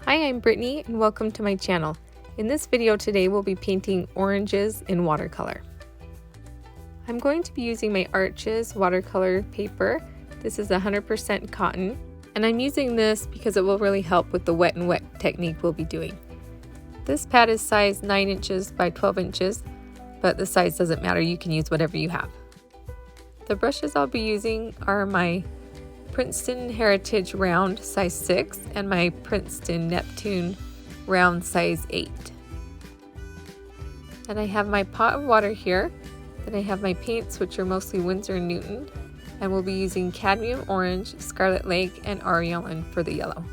Hi, I'm Brittany and welcome to my channel. In this video today we'll be painting oranges in watercolor. I'm going to be using my Arches watercolor paper. This is 100% cotton, and I'm using this because it will really help with the wet and wet technique we'll be doing. This pad is size 9 inches by 12 inches, but the size doesn't matter, you can use whatever you have. The brushes I'll be using are my Princeton Heritage Round size 6 and my Princeton Neptune Round size 8. And I have my pot of water here. Then I have my paints, which are mostly Winsor & Newton, and we'll be using Cadmium Orange, Scarlet Lake, and Aureolin for the yellow.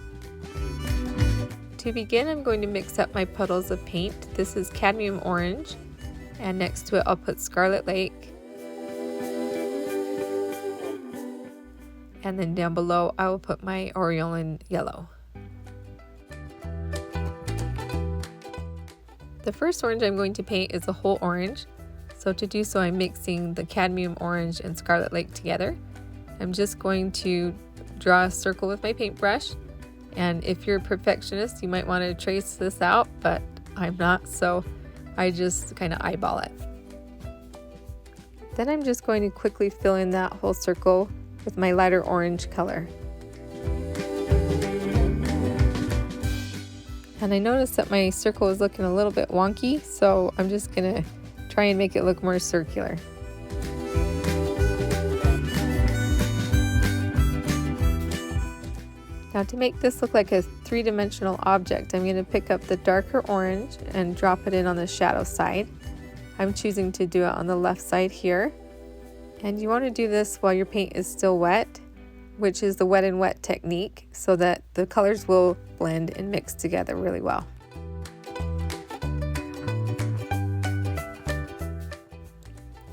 To begin, I'm going to mix up my puddles of paint. This is Cadmium Orange, and next to it I'll put Scarlet Lake. And then down below I will put my Aureolin yellow. The first orange I'm going to paint is a whole orange. So to do so, I'm mixing the Cadmium Orange and Scarlet Lake together. I'm just going to draw a circle with my paintbrush. And if you're a perfectionist, you might want to trace this out, but I'm not, so I just kind of eyeball it. Then I'm just going to quickly fill in that whole circle with my lighter orange color. And I noticed that my circle is looking a little bit wonky, so I'm just gonna try and make it look more circular. Now to make this look like a three-dimensional object, I'm gonna pick up the darker orange and drop it in on the shadow side. I'm choosing to do it on the left side here. And you want to do this while your paint is still wet, which is the wet and wet technique, so that the colors will blend and mix together really well.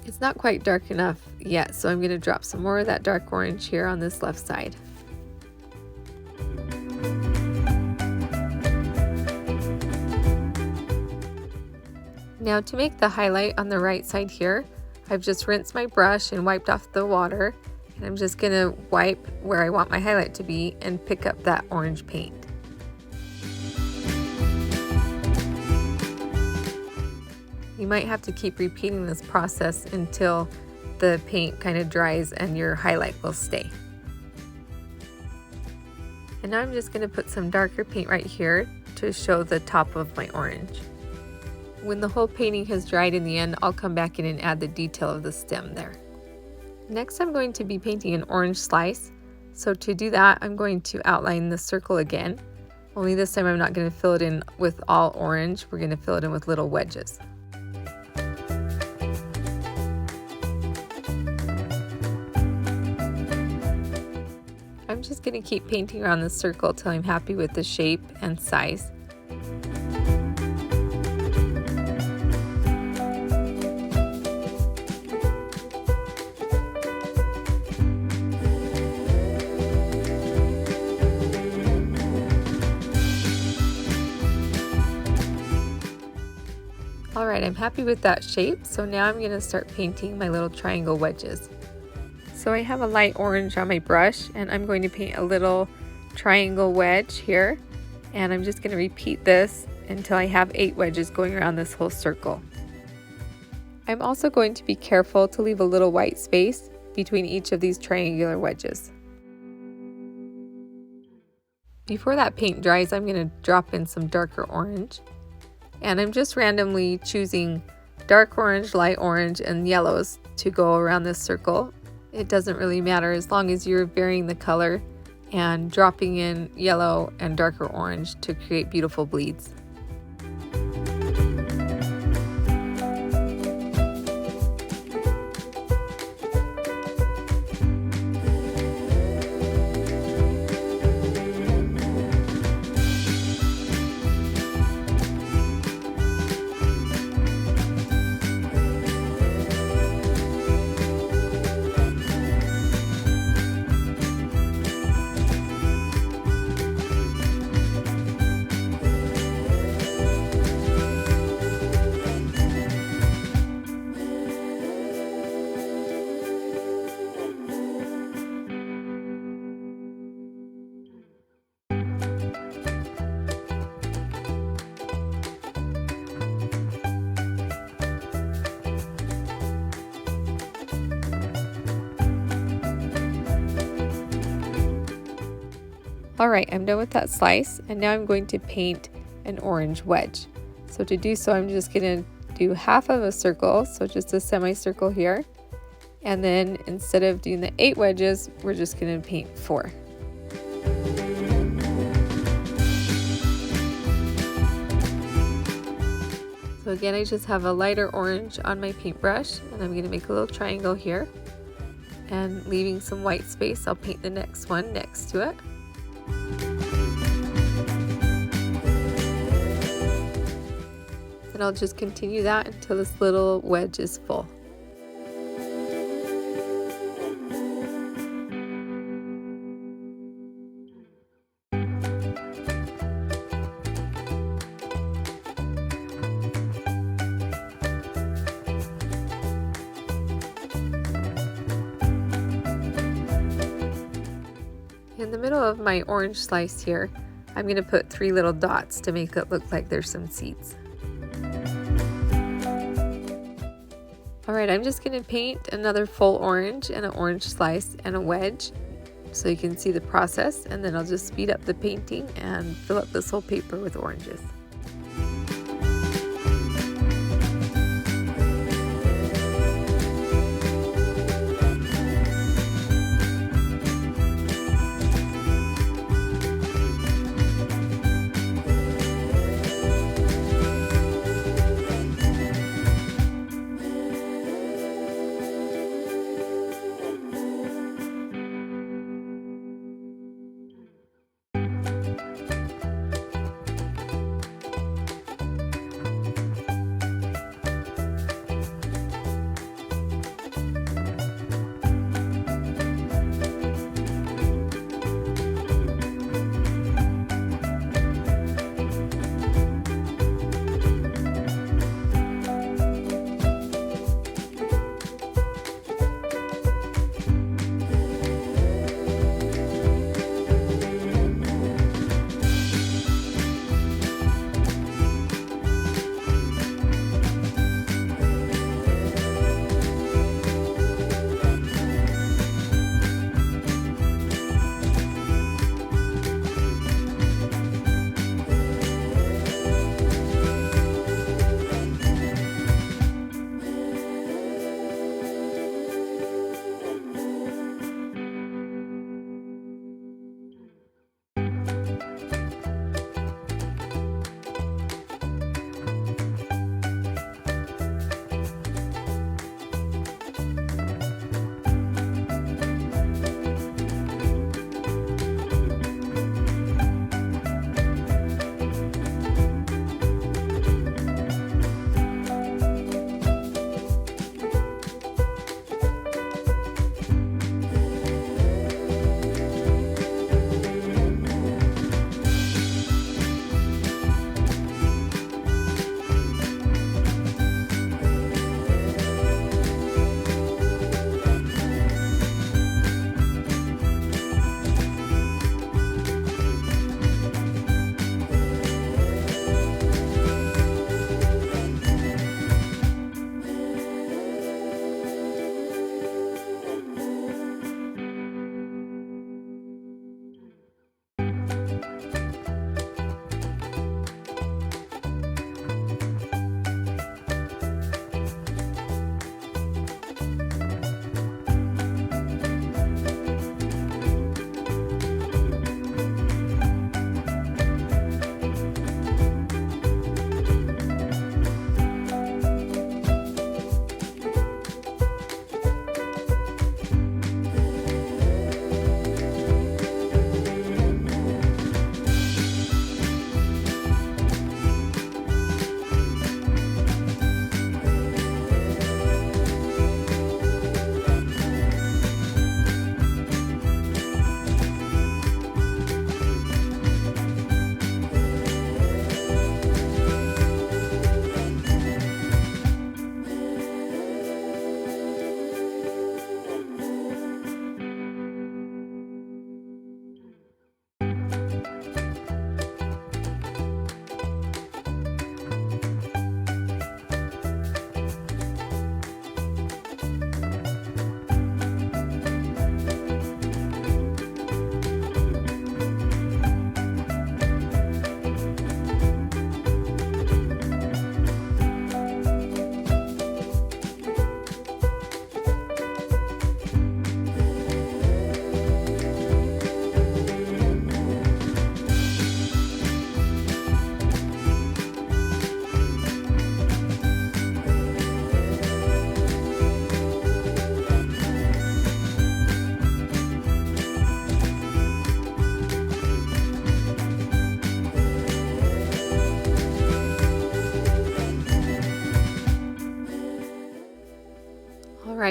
It's not quite dark enough yet, so I'm going to drop some more of that dark orange here on this left side. Now to make the highlight on the right side here, I've just rinsed my brush and wiped off the water, and I'm just going to wipe where I want my highlight to be and pick up that orange paint. You might have to keep repeating this process until the paint kind of dries and your highlight will stay. And now I'm just going to put some darker paint right here to show the top of my orange. When the whole painting has dried in the end, I'll come back in and add the detail of the stem there. Next, I'm going to be painting an orange slice. So to do that, I'm going to outline the circle again. Only this time I'm not going to fill it in with all orange. We're going to fill it in with little wedges. I'm just going to keep painting around the circle till I'm happy with the shape and size. Alright, I'm happy with that shape, so now I'm going to start painting my little triangle wedges. So I have a light orange on my brush, and I'm going to paint a little triangle wedge here, and I'm just going to repeat this until I have 8 wedges going around this whole circle. I'm also going to be careful to leave a little white space between each of these triangular wedges. Before that paint dries, I'm going to drop in some darker orange. And I'm just randomly choosing dark orange, light orange, and yellows to go around this circle. It doesn't really matter as long as you're varying the color and dropping in yellow and darker orange to create beautiful bleeds. Alright, I'm done with that slice, and now I'm going to paint an orange wedge. So to do so, I'm just going to do half of a circle, so just a semicircle here. And then instead of doing the 8 wedges, we're just going to paint 4. So again, I just have a lighter orange on my paintbrush, and I'm going to make a little triangle here. And leaving some white space, I'll paint the next one next to it. And I'll just continue that until this little wedge is full. In the middle of my orange slice here, I'm going to put 3 little dots to make it look like there's some seeds. Alright, I'm just going to paint another full orange and an orange slice and a wedge so you can see the process, and then I'll just speed up the painting and fill up this whole paper with oranges.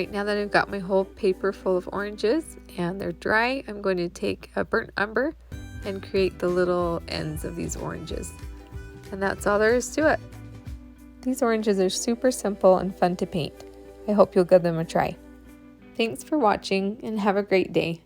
Alright, now that I've got my whole paper full of oranges and they're dry, I'm going to take a burnt umber and create the little ends of these oranges. And that's all there is to it. These oranges are super simple and fun to paint. I hope you'll give them a try. Thanks for watching and have a great day.